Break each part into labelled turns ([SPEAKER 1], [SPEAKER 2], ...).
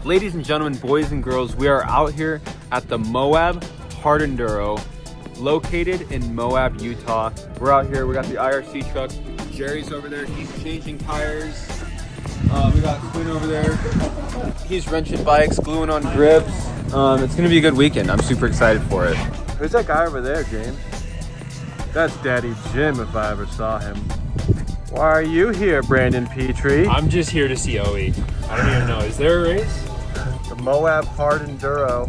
[SPEAKER 1] Ladies and gentlemen, boys and girls, we are out here at the Moab Hard Enduro, located in Moab, Utah. We're out here, we got the IRC truck. Jerry's over there, he's changing tires. We got Quinn over there. He's wrenching bikes, gluing on grips. It's gonna be a good weekend. I'm super excited for it.
[SPEAKER 2] Who's that guy over there, James? That's Daddy Jim if I ever saw him. Why are you here, Brandon Petrie?
[SPEAKER 3] I'm just here to see OE. I don't even know. Is there a race?
[SPEAKER 2] The Moab Hard Enduro.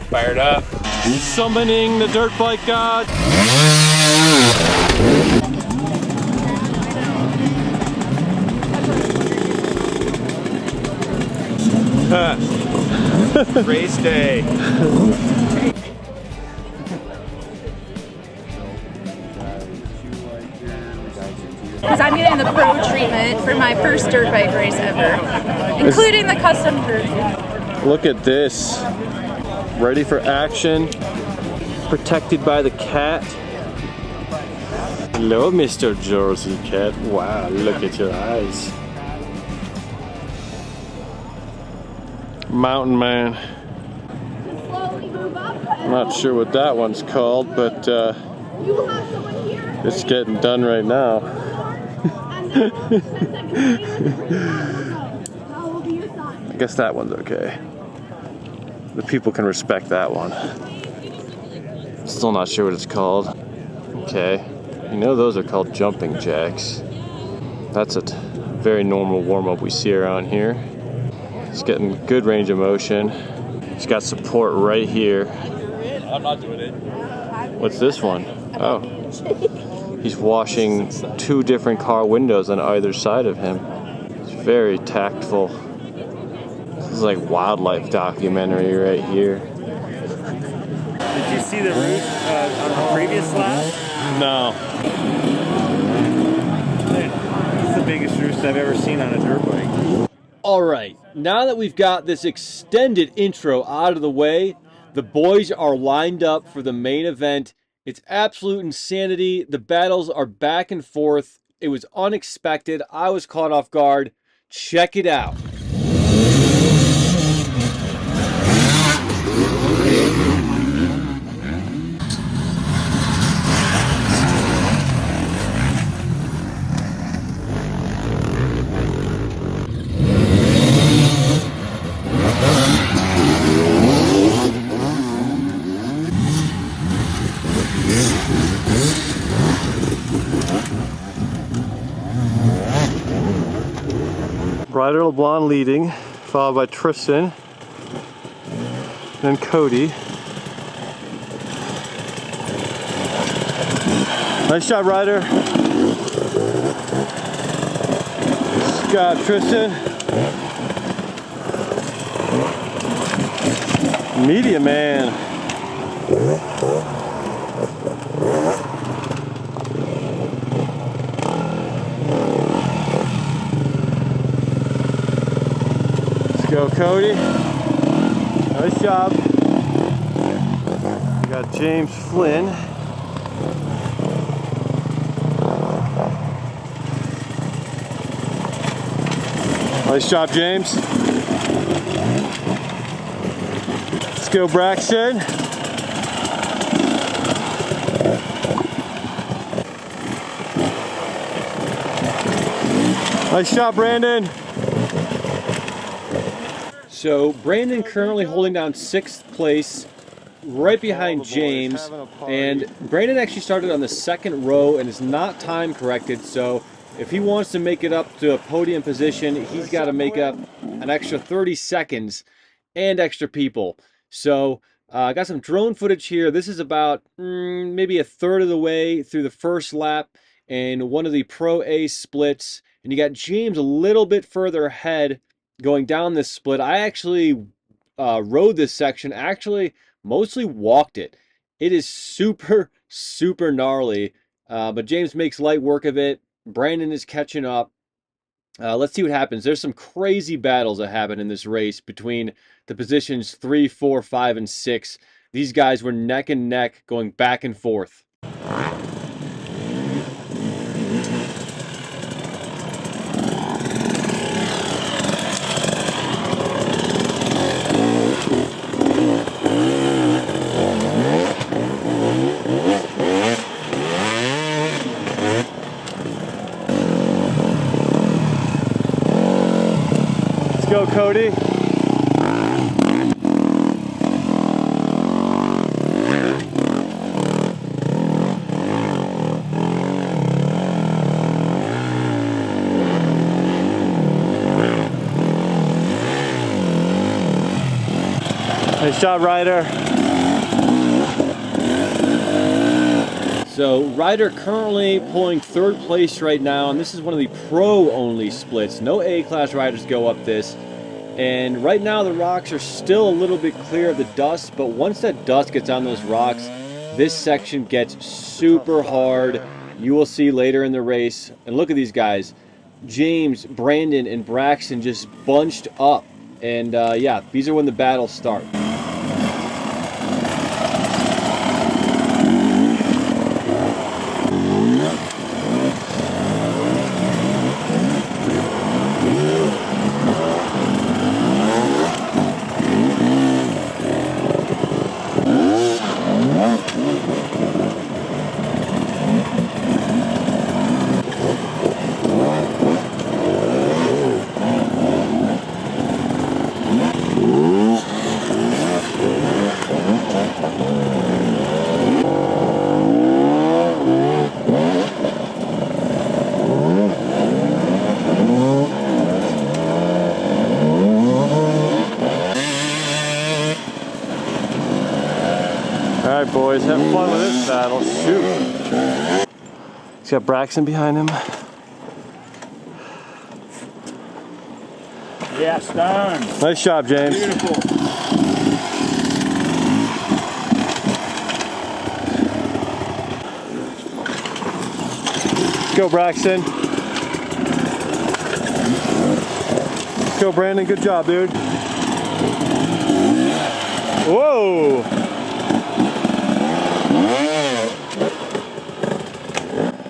[SPEAKER 3] Fired up.
[SPEAKER 2] Summoning the dirt bike god.
[SPEAKER 3] Race day.
[SPEAKER 4] Because I'm getting the pro treatment for my first dirt bike race ever, including the custom jersey.
[SPEAKER 2] Look at this. Ready for action. Protected by the cat. Hello, Mr. Jersey Cat. Wow, look at your eyes. Mountain Man. I'm not sure what that one's called, but it's getting done right now. I guess that one's okay. The people can respect that one. Still not sure what it's called. Okay, you know those are called jumping jacks. That's a very normal warm-up we see around here. He's getting good range of motion. He's got support right here.
[SPEAKER 3] I'm not doing it.
[SPEAKER 2] What's this one? Oh. He's washing two different car windows on either side of him. It's very tactful. This is like wildlife documentary right here.
[SPEAKER 5] Did you see the roof on the previous lap?
[SPEAKER 2] No.
[SPEAKER 5] It's the biggest roost I've ever seen on a dirt bike.
[SPEAKER 6] All right, now that we've got this extended intro out of the way, the boys are lined up for the main event. It's absolute insanity. The battles are back and forth. It was unexpected. I was caught off guard. Check it out.
[SPEAKER 2] Ryder LeBlanc leading, followed by Tristan, then Cody. Nice shot, Ryder. Scott, Tristan. Media man. Go, Cody. Nice job. We got James Flynn. Nice job, James. Let's go, Braxton. Nice job, Brandon.
[SPEAKER 6] So Brandon currently holding down 6th place, right behind James. And Brandon actually started on the 2nd row and is not time corrected. So if he wants to make it up to a podium position, he's got to make up an extra 30 seconds and extra people. So I got some drone footage here. This is about maybe a third of the way through the first lap and one of the Pro A splits. And you got James a little bit further ahead going down this split. I actually rode this section, actually mostly walked it. It is super, super gnarly, but James makes light work of it. Brandon is catching up. Let's see what happens. There's some crazy battles that happen in this race between the positions 3, 4, 5, and 6. These guys were neck and neck going back and forth.
[SPEAKER 2] go, Cody. Nice job, Ryder.
[SPEAKER 6] So Ryder currently pulling third place right now, and this is one of the pro-only splits. No A-class riders go up this. And right now the rocks are still a little bit clear of the dust, but once that dust gets on those rocks, this section gets super hard. You will see later in the race. And look at these guys. James, Brandon, and Braxton just bunched up. And yeah, these are when the battles start.
[SPEAKER 2] All right, boys, have fun with this battle. Shoot. He's got Braxton behind him.
[SPEAKER 5] Yeah, stone.
[SPEAKER 2] Nice job, James.
[SPEAKER 5] Beautiful.
[SPEAKER 2] Go, Braxton. Go, Brandon. Good job, dude. Whoa.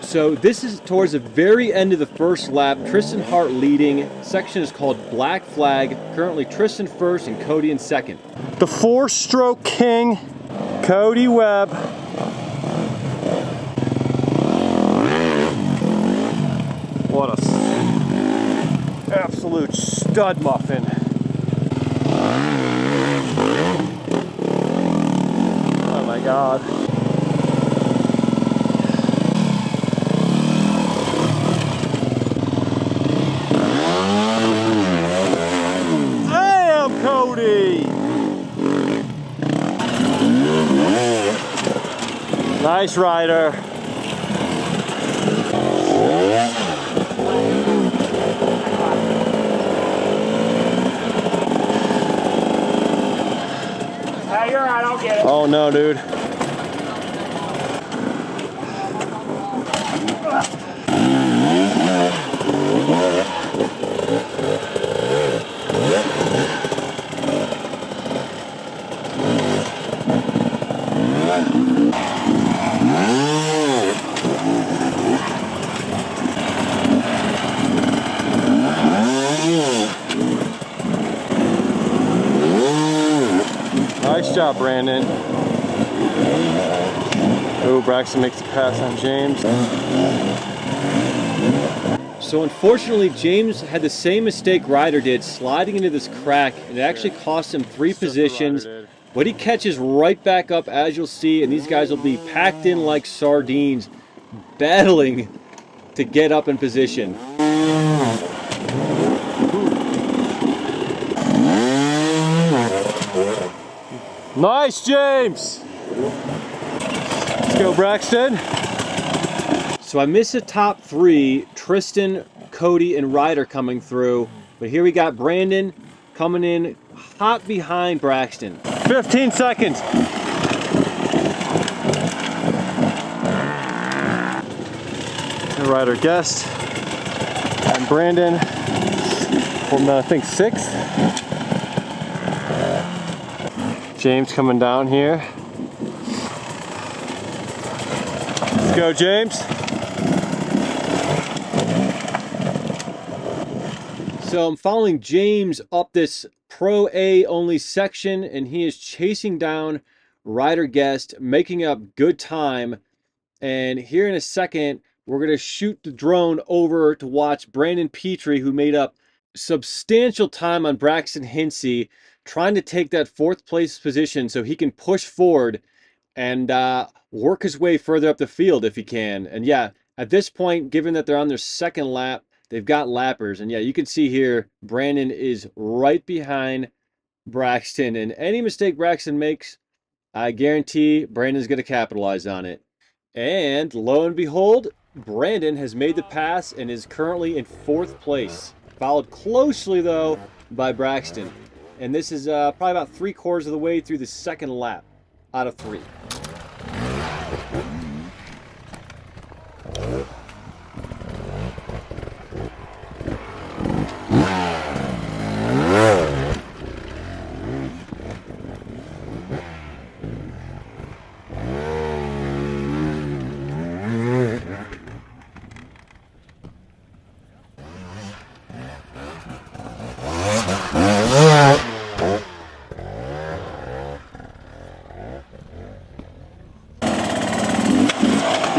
[SPEAKER 6] So this is towards the very end of the first lap. Tristan Hart leading. Section is called Black Flag. Currently Tristan first and Cody in second.
[SPEAKER 2] The four-stroke king, Cody Webb. What a absolute stud muffin. Oh my God. Cody! Nice rider.
[SPEAKER 5] Hey, you're right, I'll get it.
[SPEAKER 2] Oh no, dude. Nice job, Brandon. Oh, Braxton makes the pass on James.
[SPEAKER 6] So unfortunately, James had the same mistake Ryder did, sliding into this crack, and it actually cost him 3 positions. But he catches right back up, as you'll see, and these guys will be packed in like sardines, battling to get up in position.
[SPEAKER 2] Nice, James! Let's go, Braxton.
[SPEAKER 6] So I missed the top 3, Tristan, Cody, and Ryder coming through. But here we got Brandon coming in hot behind Braxton.
[SPEAKER 2] 15 seconds. Ryder guest. And Brandon from, I think, 6th. James coming down here. Let's go, James.
[SPEAKER 6] So I'm following James up this Pro A only section, and he is chasing down Ryder Guest, making up good time. And here in a second, we're going to shoot the drone over to watch Brandon Petrie, who made up substantial time on Braxton Hinsey trying to take that 4th place position so he can push forward and work his way further up the field if he can. And yeah, at this point, given that they're on their 2nd lap, they've got lappers. And yeah, you can see here, Brandon is right behind Braxton. And any mistake Braxton makes, I guarantee Brandon's going to capitalize on it. And lo and behold, Brandon has made the pass and is currently in 4th place. Followed closely, though, by Braxton. And this is probably about 3/4 of the way through the 2nd lap out of 3.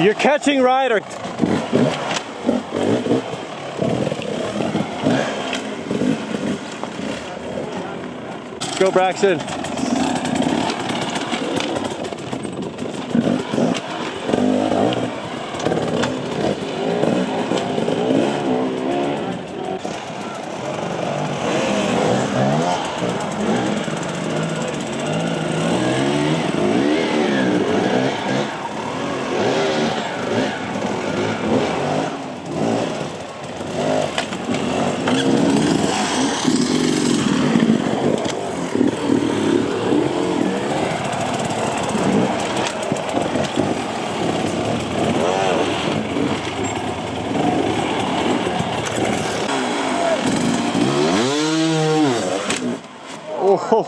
[SPEAKER 5] You're catching Ryder. Go, Braxton.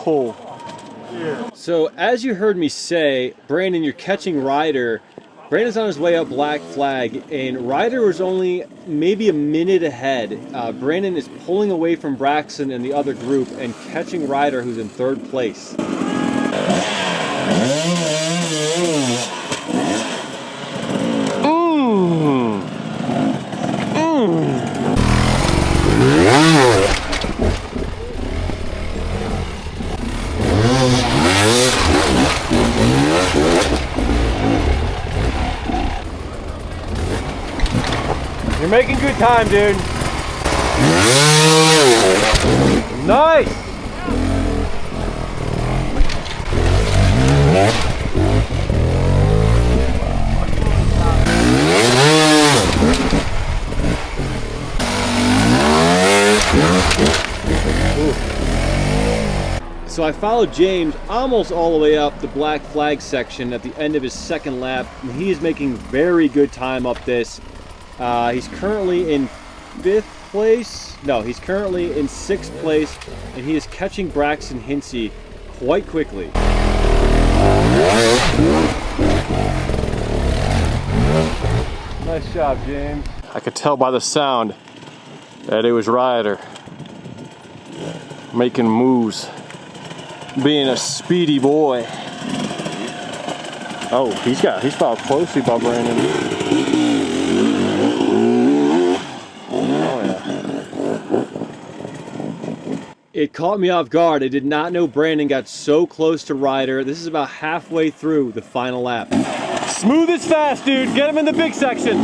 [SPEAKER 6] Oh. So as you heard me say, Brandon, you're catching Ryder. Brandon's on his way up black flag, and Ryder was only maybe a minute ahead. Brandon is pulling away from Braxton and the other group and catching Ryder, who's in 3rd place.
[SPEAKER 5] You're making good time, dude. Nice.
[SPEAKER 6] So I followed James almost all the way up the black flag section at the end of his 2nd lap, and he is making very good time up this. He's currently in 5th place. No, he's currently in 6th place, and he is catching Braxton Hinsey quite quickly.
[SPEAKER 5] Nice job, James.
[SPEAKER 2] I could tell by the sound that it was Ryder making moves, being a speedy boy. Oh, he's followed closely by Brandon.
[SPEAKER 6] It caught me off guard. I did not know Brandon got so close to Ryder. This is about halfway through the final lap.
[SPEAKER 5] Smooth is fast, dude. Get him in the big section.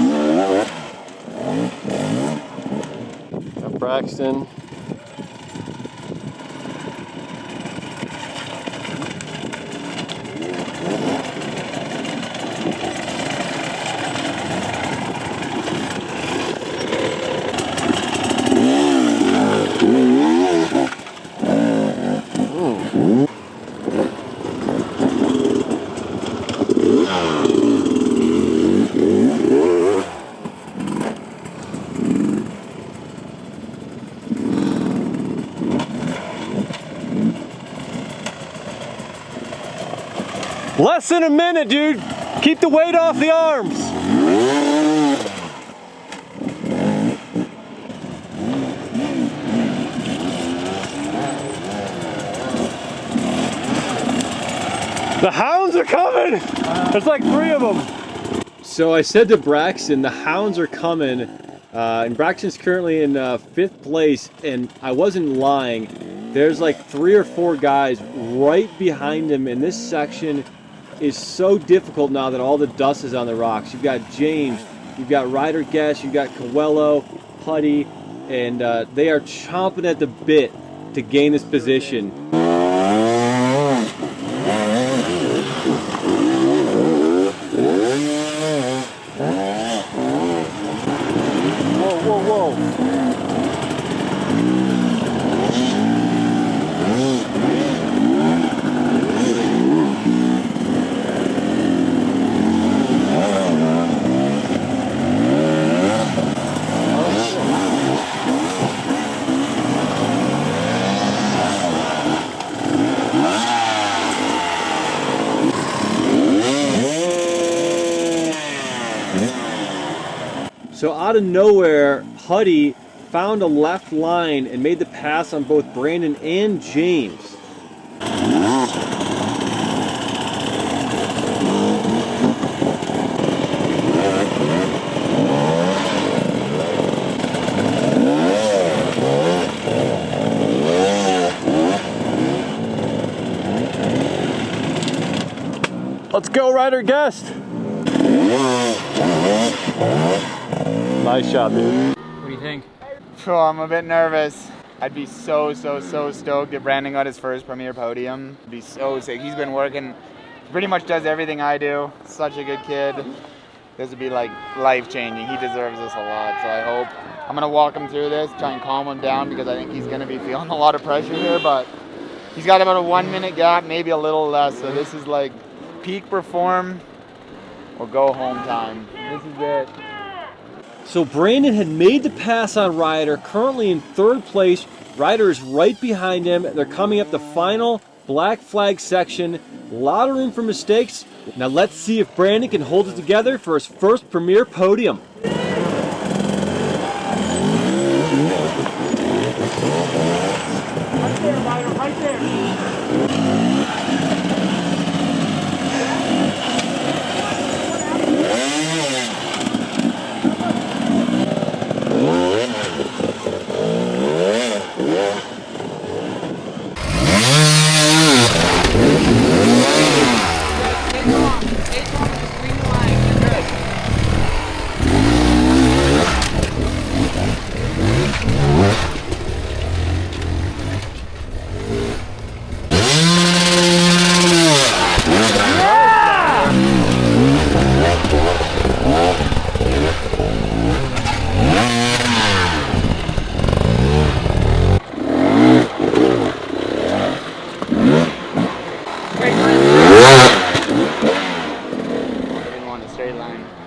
[SPEAKER 2] Got Braxton.
[SPEAKER 5] Less than a minute, dude. Keep the weight off the arms. The hounds are coming. There's like 3 of them.
[SPEAKER 6] So I said to Braxton, the hounds are coming. And Braxton's currently in 5th place, and I wasn't lying. There's like 3 or 4 guys right behind him, and this section is so difficult now that all the dust is on the rocks. You've got James, you've got Ryder Guess, you've got Coelho, Putty, and they are chomping at the bit to gain this position. So out of nowhere, Huddy found a left line and made the pass on both Brandon and James. Let's go, Ryder Guest! Nice shot, dude.
[SPEAKER 1] What do you think?
[SPEAKER 7] Oh, I'm a bit nervous. I'd be so stoked if Brandon got his first premier podium. I'd be so sick. He's been working, pretty much does everything I do. Such a good kid. This would be like life-changing. He deserves this a lot, so I hope. I'm gonna walk him through this, try and calm him down because I think he's gonna be feeling a lot of pressure here, but he's got about a 1 minute gap, maybe a little less, so this is like peak perform or go home time. This is it.
[SPEAKER 6] So Brandon had made the pass on Ryder, currently in 3rd place. Ryder is right behind him. They're coming up the final black flag section. A lot of room for mistakes. Now let's see if Brandon can hold it together for his first premier podium.
[SPEAKER 7] Right there, Ryder, right there.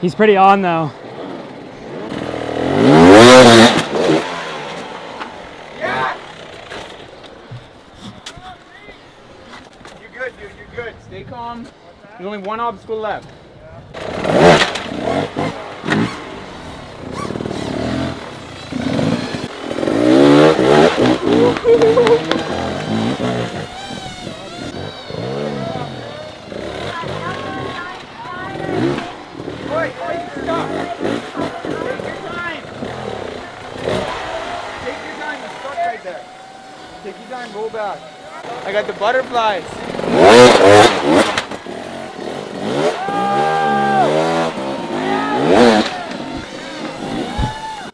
[SPEAKER 8] He's pretty on though.
[SPEAKER 7] You're good, dude. You're good. Stay calm. There's only one obstacle left. Take your time, roll back. I got the butterflies.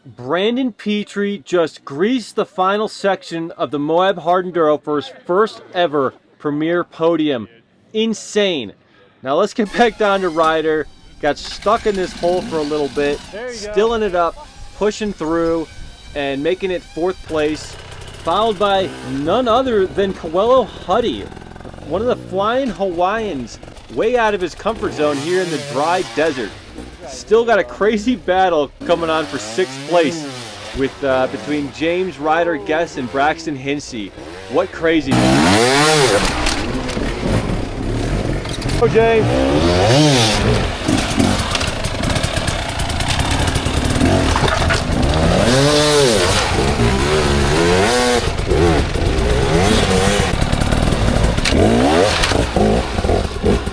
[SPEAKER 6] Brandon Petrie just greased the final section of the Moab Hard Enduro for his first ever premier podium. Insane. Now let's get back down to Ryder. Got stuck in this hole for a little bit, stilling it up, pushing through, and making it 4th place. Followed by none other than Coelho Huddy, one of the flying Hawaiians, way out of his comfort zone here in the dry desert. Still got a crazy battle coming on for 6th place with between James, Ryder Guess, and Braxton Hinsey. What craziness. Go, James.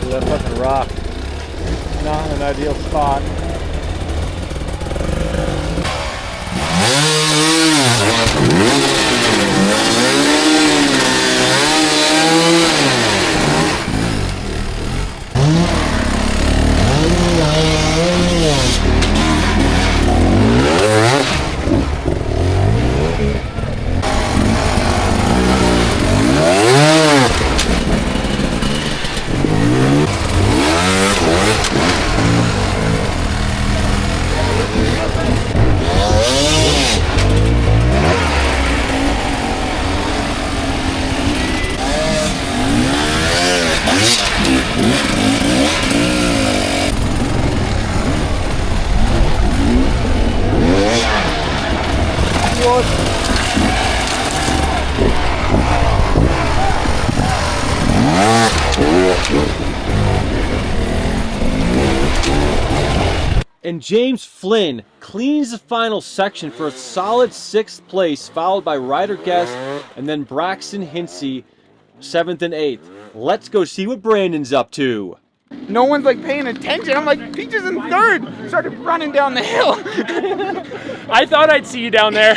[SPEAKER 6] That fucking rock. Not an ideal spot. And James Flynn cleans the final section for a solid 6th place, followed by Ryder Guest and then Braxton Hinsey, 7th and 8th. Let's go see what Brandon's up to.
[SPEAKER 7] No one's like paying attention. I'm like, Peaches in third. Started running down the hill.
[SPEAKER 8] I thought I'd see you down there.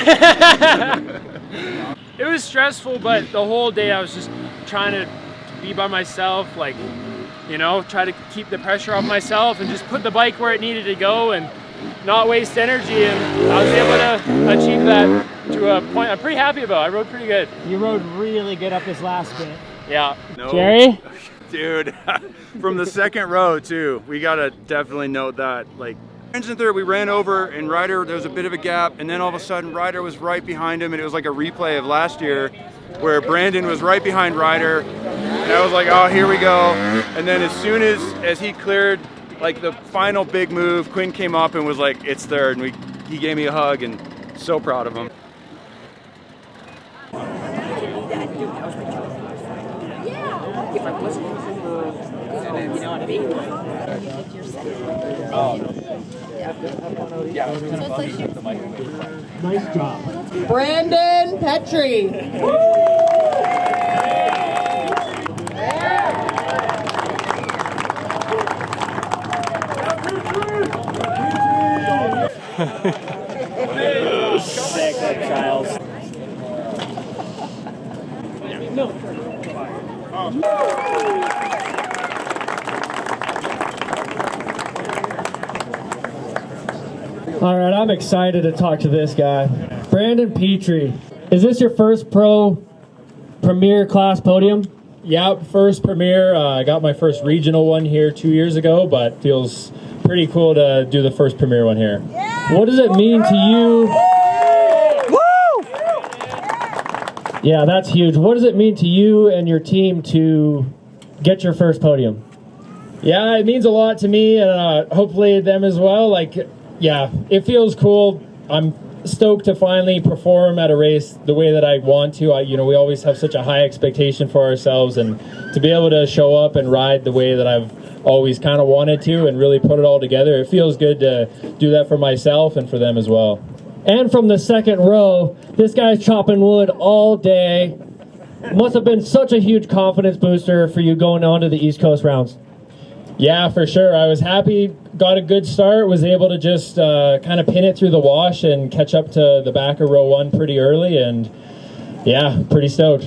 [SPEAKER 8] It was stressful, but the whole day I was just trying to be by myself, like, you know, try to keep the pressure off myself and just put the bike where it needed to go and not waste energy. And I was able to achieve that to a point I'm pretty happy about. I rode pretty good.
[SPEAKER 9] You rode really good up this last bit.
[SPEAKER 8] Yeah.
[SPEAKER 3] No.
[SPEAKER 9] Jerry?
[SPEAKER 3] Dude, from the second row too, we gotta definitely note that. Like, engine third, we ran over and Ryder, there was a bit of a gap, and then all of a sudden Ryder was right behind him, and it was like a replay of last year where Brandon was right behind Ryder, and I was like, oh, here we go. And then as soon as he cleared like the final big move, Quinn came up and was like, it's third, and he gave me a hug, and so proud of him.
[SPEAKER 9] Nice job.
[SPEAKER 10] Brandon Petrie.
[SPEAKER 9] Trials. All right, I'm excited to talk to this guy. Brandon Petrie, is this your first premier class podium?
[SPEAKER 8] Yeah, first premier. I got my first regional one here 2 years ago, but feels pretty cool to do the first premier one here.
[SPEAKER 9] What does it mean to you? Woo! Yeah, that's huge. What does it mean to you and your team to get your first podium?
[SPEAKER 8] Yeah, it means a lot to me, and hopefully them as well. Like, yeah, it feels cool. I'm stoked to finally perform at a race the way that I want to. We always have such a high expectation for ourselves, and to be able to show up and ride the way that I've always kind of wanted to and really put it all together, it feels good to do that for myself and for them as well.
[SPEAKER 9] And from the second row, this guy's chopping wood all day. Must have been such a huge confidence booster for you going on to the East Coast rounds.
[SPEAKER 8] Yeah, for sure. I was happy, got a good start, was able to just kind of pin it through the wash and catch up to the back of row one pretty early, and yeah, pretty stoked.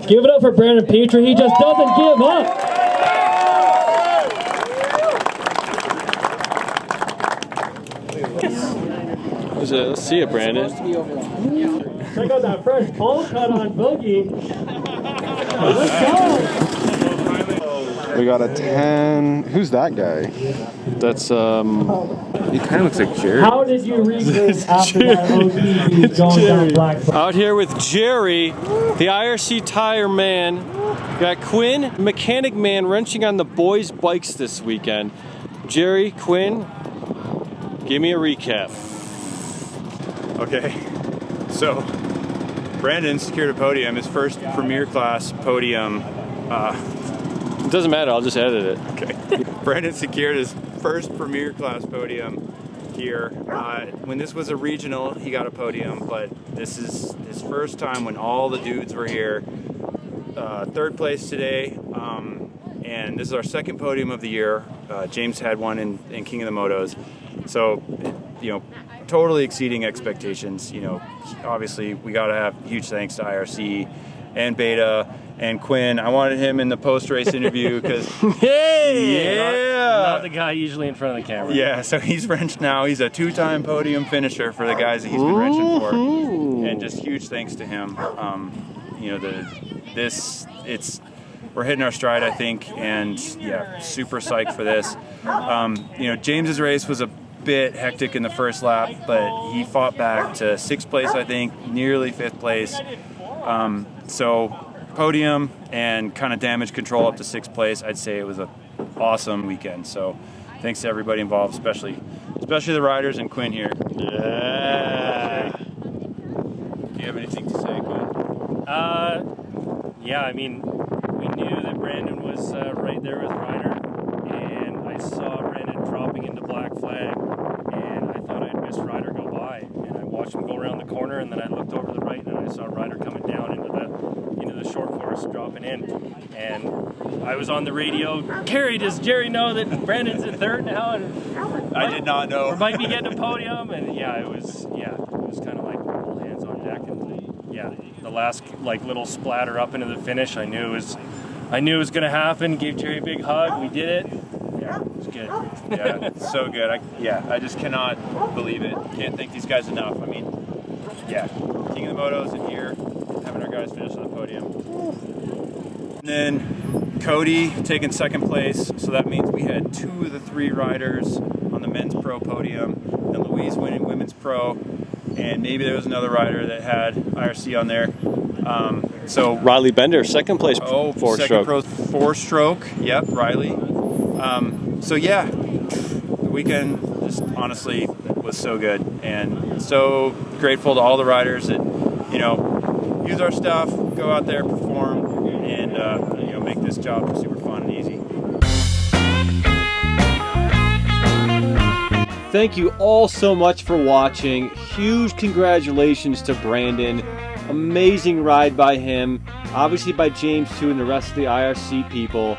[SPEAKER 9] Give it up for Brandon Petrie. He just doesn't give up.
[SPEAKER 2] Let's see it, Brandon.
[SPEAKER 9] Check out that fresh bowl cut on Boogie. Let's go.
[SPEAKER 11] We got a 10. Who's that guy?
[SPEAKER 2] That's he kind of looks like Jerry.
[SPEAKER 9] How did you regroup after that OTP going down Black?
[SPEAKER 2] Out here with Jerry, the IRC tire man. Got Quinn, mechanic man, wrenching on the boys' bikes this weekend. Jerry, Quinn, give me a recap.
[SPEAKER 3] Okay, so Brandon secured a podium, his first premier class podium.
[SPEAKER 2] It doesn't matter, I'll just edit it.
[SPEAKER 3] Okay. Brandon secured his first premier class podium here. When this was a regional, he got a podium, but this is his first time when all the dudes were here. Third place today, and this is our second podium of the year. James had one in King of the Motos. So, totally exceeding expectations. You know, obviously we got to have huge thanks to IRC and Beta and Quinn. I wanted him in the post-race interview because
[SPEAKER 5] Not the guy usually in front of the camera.
[SPEAKER 3] Yeah, so he's wrenched now. He's a 2-time podium finisher for the guys that he's been wrenching for, and just huge thanks to him. You know, we're hitting our stride, I think, and yeah, super psyched for this. You know, James's race was a bit hectic in the first lap, but he fought back to 6th place, I think, nearly 5th place. So podium and kind of damage control up to 6th place. I'd say it was an awesome weekend. So thanks to everybody involved, especially the riders and Quinn here. Yeah. Do you have anything to say, Quinn?
[SPEAKER 5] Yeah, I mean, we knew that Brandon was right there with Ryder, and I saw Brandon dropping into black flag, and I thought I'd missed Ryder go by, and I watched him go around the corner, and then I looked over to the right, and I saw Ryder coming down into the short course, dropping in, and I was on the radio. Carrie, does Jerry know that Brandon's in 3rd now? And
[SPEAKER 3] I did not know.
[SPEAKER 5] Or might be getting a podium, and yeah, it was kind of like all hands on deck, and yeah, the last like little splatter up into the finish, I knew it was gonna happen. Gave Jerry a big hug. We did it. Yeah, it was good.
[SPEAKER 3] Yeah, so good. I just cannot believe it. Can't thank these guys enough. I mean, yeah, King of the Motos in here, having our guys finish on the podium. And then Cody taking 2nd place, so that means we had 2 of the 3 riders on the men's pro podium, and Louise winning women's pro, and maybe there was another rider that had IRC on there. So
[SPEAKER 2] Riley Bender, 2nd place, 4-stroke.
[SPEAKER 3] 4-stroke. Yep, Riley. So yeah, the weekend just honestly was so good, and so grateful to all the riders that, you know, use our stuff, go out there, perform, and you know, make this job super fun and easy.
[SPEAKER 6] Thank you all so much for watching. Huge congratulations to Brandon. Amazing ride by him. Obviously by James too, and the rest of the IRC people.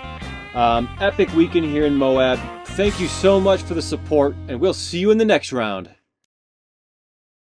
[SPEAKER 6] Epic weekend here in Moab. Thank you so much for the support, and we'll see you in the next round.